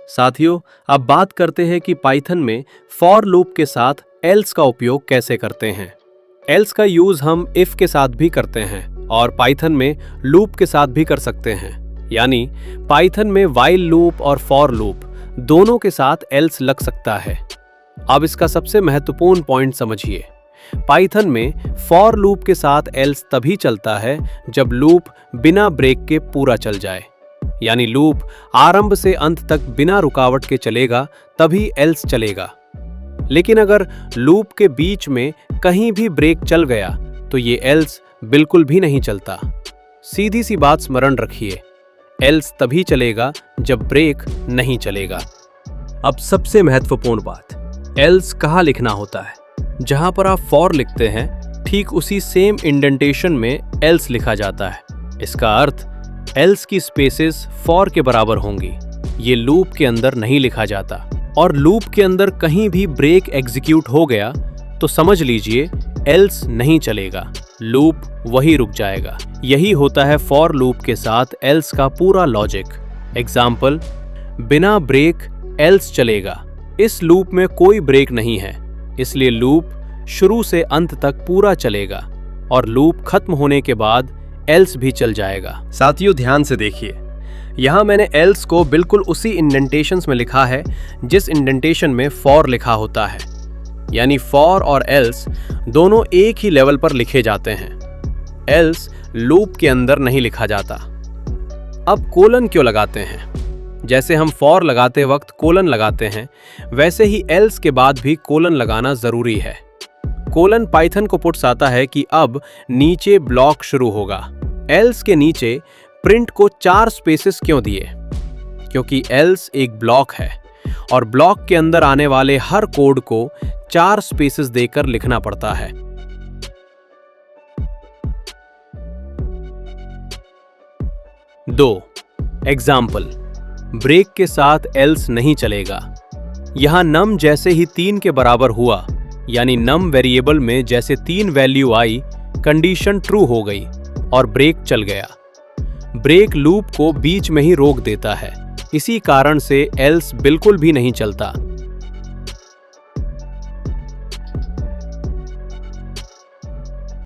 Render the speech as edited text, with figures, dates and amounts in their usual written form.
साथियों, अब बात करते हैं कि पाइथन में फॉर लूप के साथ एल्स का उपयोग कैसे करते हैं। एल्स का यूज हम इफ के साथ भी करते हैं और पाइथन में लूप के साथ भी कर सकते हैं। यानी पाइथन में व्हाइल लूप और फॉर लूप दोनों के साथ एल्स लग सकता है। अब इसका सबसे महत्वपूर्ण पॉइंट समझिए। पाइथन में फॉर लूप के साथ एल्स तभी चलता है जब लूप बिना ब्रेक के पूरा चल जाए। यानी लूप आरंभ से अंत तक बिना रुकावट के चलेगा तभी एल्स चलेगा। लेकिन अगर लूप के बीच में कहीं भी ब्रेक चल गया तो ये एल्स बिल्कुल भी नहीं चलता। सीधी सी बात स्मरण रखिए, एल्स तभी चलेगा जब ब्रेक नहीं चलेगा। अब सबसे महत्वपूर्ण बात, एल्स कहाँ लिखना होता है। जहां पर आप फॉर लिखते हैं ठीक उसी सेम इंडेंटेशन में एल्स लिखा जाता है। इसका अर्थ एल्स की स्पेसेस फॉर के बराबर होंगी। ये लूप के अंदर नहीं लिखा जाता। और लूप के अंदर कहीं भी ब्रेक एग्जीक्यूट हो गया तो समझ लीजिए एल्स नहीं चलेगा, लूप वही रुक जाएगा। यही होता है फॉर लूप के साथ एल्स का पूरा लॉजिक। एग्जाम्पल, बिना ब्रेक एल्स चलेगा। इस लूप में कोई ब्रेक नहीं है, इसलिए लूप शुरू से अंत तक पूरा चलेगा और लूप खत्म होने के बाद एल्स भी चल जाएगा। साथियों, ध्यान से देखिए, यहाँ मैंने एल्स को बिल्कुल उसी इंडेंटेशंस में लिखा है जिस इंडेंटेशन में फॉर लिखा होता है। यानी फॉर और एल्स दोनों एक ही लेवल पर लिखे जाते हैं। एल्स लूप के अंदर नहीं लिखा जाता। अब कोलन क्यों लगाते हैं? जैसे हम फॉर लगाते वक्त कोलन लगाते हैं, वैसे ही एल्स के बाद भी कोलन लगाना जरूरी है। कोलन पाइथन को पुट्स आता है कि अब नीचे ब्लॉक शुरू होगा। एल्स के नीचे प्रिंट को 4 स्पेसेस क्यों दिए? क्योंकि एल्स एक ब्लॉक है और ब्लॉक के अंदर आने वाले हर कोड को 4 स्पेसेस देकर लिखना पड़ता है। दो एग्जाम्पल, ब्रेक के साथ एल्स नहीं चलेगा। यहां नम जैसे ही 3 के बराबर हुआ, यानी नम वेरिएबल में जैसे 3 वैल्यू आई, कंडीशन ट्रू हो गई और ब्रेक चल गया। ब्रेक लूप को बीच में ही रोक देता है, इसी कारण से एल्स बिल्कुल भी नहीं चलता।